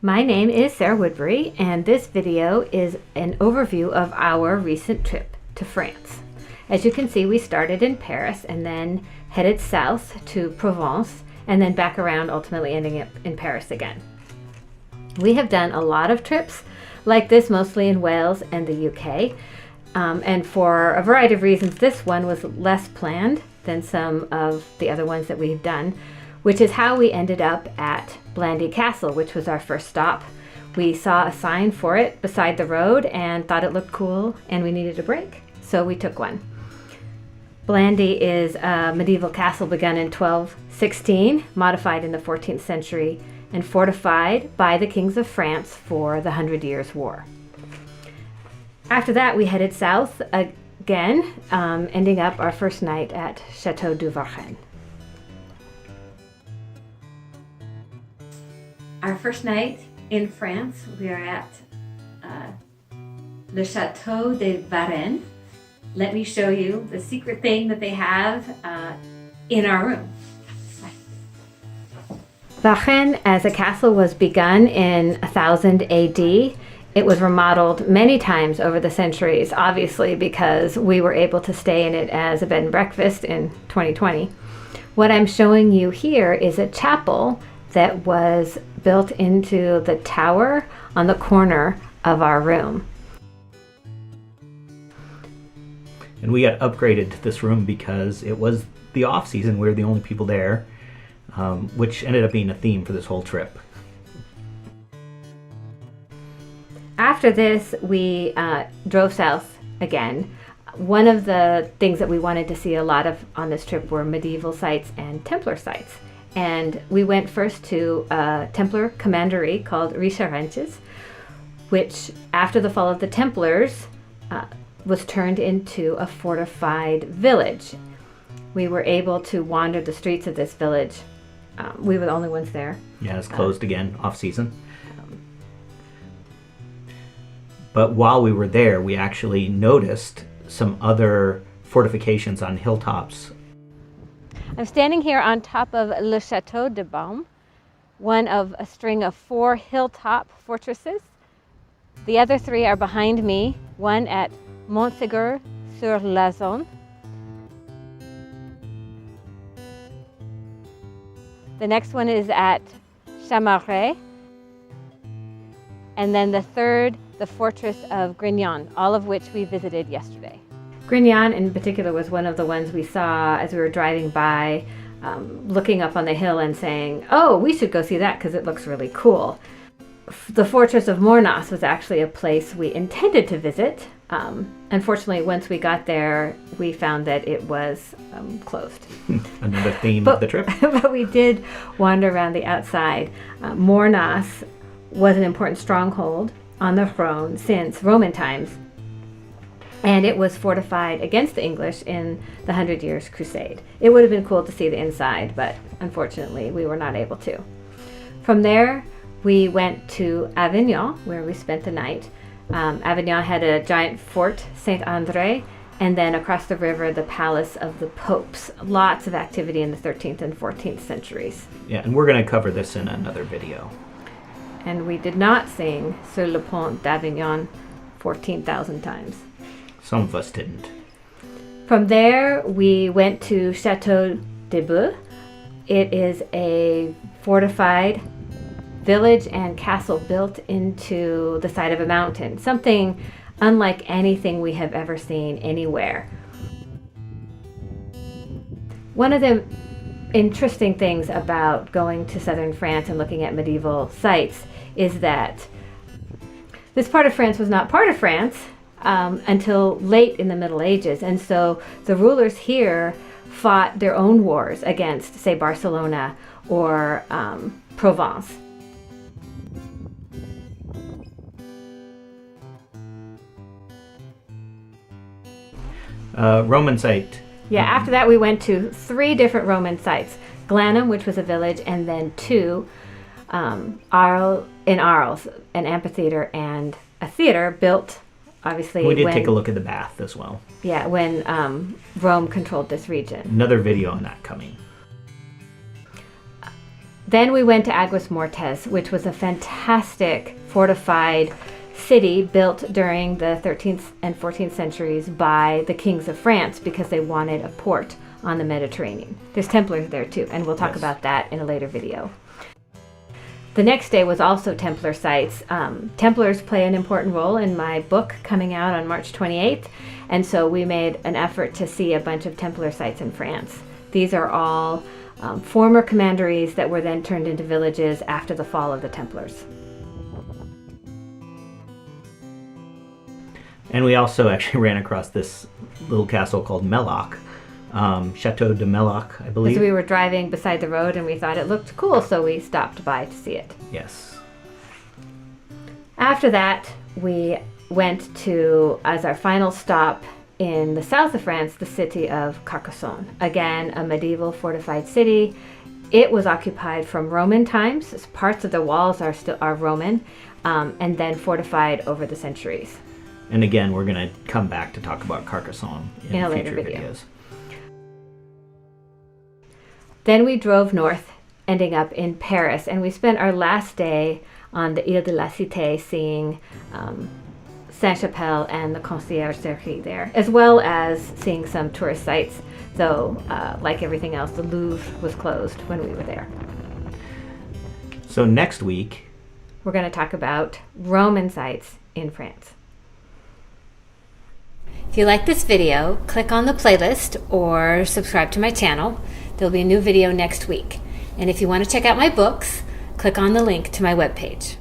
My name is Sarah Woodbury, and this video is an overview of our recent trip to France. As you can see, we started in Paris and then headed south to Provence and then back around, ultimately ending up in Paris again. We have done a lot of trips like this, mostly in Wales and the UK. And for a variety of reasons, this one was less planned than some of the other ones that we've done, which is how we ended up at Blandy Castle, which was our first stop. We saw a sign for it beside the road and thought it looked cool and we needed a break, so we took one. Blandy is a medieval castle begun in 1216, modified in the 14th century, and fortified by the kings of France for the 100 Years' War. After that, we headed south again, ending up our first night at Chateau du Venau. Our first night in France, we are at Le Chateau de Varennes. Let me show you the secret thing that they have in our room. Varennes as a castle was begun in 1000 AD. It was remodeled many times over the centuries, obviously because we were able to stay in it as a bed and breakfast in 2020. What I'm showing you here is a chapel that was built into the tower on the corner of our room. And we got upgraded to this room because it was the off season. We were the only people there, which ended up being a theme for this whole trip. After this, we drove south again. One of the things that we wanted to see a lot of on this trip were medieval sites and Templar sites. And we went first to a Templar commandery called Richerenches, which after the fall of the Templars was turned into a fortified village. We were able to wander the streets of this village. We were the only ones there. Yeah, it's closed again, off season. But while we were there, we actually noticed some other fortifications on hilltops. I'm standing here on top of Le Chateau de Blue, one of a string of 4 hilltop fortresses. The other 3 are behind me, one at Montségur-sur-Lazon. The next one is at Chamaret. And then the third, the fortress of Grignan, all of which we visited yesterday. Grignan in particular was one of the ones we saw as we were driving by, looking up on the hill and saying, oh, we should go see that because it looks really cool. The fortress of Morenes was actually a place we intended to visit. Unfortunately, once we got there, we found that it was closed. Another theme of the trip. But we did wander around the outside. Morenes was an important stronghold on the Rhone since Roman times. And it was fortified against the English in the 100 Years' Crusade. It would have been cool to see the inside, but unfortunately we were not able to. From there, we went to Avignon, where we spent the night. Avignon had a giant fort, Saint-André, and then across the river, the Palace of the Popes. Lots of activity in the 13th and 14th centuries. Yeah, and we're going to cover this in another video. And we did not sing Sur le Pont d'Avignon 14,000 times. Some of us didn't. From there, we went to Chateau de Blue. It is a fortified village and castle built into the side of a mountain, something unlike anything we have ever seen anywhere. One of the interesting things about going to southern France and looking at medieval sites is that this part of France was not part of France until late in the Middle Ages, and so the rulers here fought their own wars against, say, Barcelona or Provence. Roman site. Yeah, after that we went to 3 different Roman sites. Glanum, which was a village, and then 2 Arles, an amphitheater and a theater built, obviously. We did take a look at the bath as well. Yeah, when Rome controlled this region. Another video on that coming. Then we went to Aguas Mortes, which was a fantastic fortified city built during the 13th and 14th centuries by the kings of France because they wanted a port on the Mediterranean. There's Templars there too, and we'll talk Yes. about that in a later video. The next day was also Templar Sites. Templars play an important role in my book coming out on March 28th, and so we made an effort to see a bunch of Templar sites in France. These are all former commanderies that were then turned into villages after the fall of the Templars. And we also actually ran across this little castle called Meloc, Chateau de Meloc, I believe. So we were driving beside the road and we thought it looked cool, so we stopped by to see it. Yes. After that, we went to, as our final stop in the south of France, the city of Carcassonne. Again, a medieval fortified city. It was occupied from Roman times. Parts of the walls are Roman, and then fortified over the centuries. And again, we're going to come back to talk about Carcassonne in a later future video. videos. Then we drove north, ending up in Paris, and we spent our last day on the Ile de la Cité seeing Saint-Chapelle and the Conciergerie there, as well as seeing some tourist sites, though, like everything else, the Louvre was closed when we were there. So next week, We're going to talk about Roman sites in France. If you like this video, click on the playlist or subscribe to my channel. There'll be a new video next week. And if you want to check out my books, click on the link to my webpage.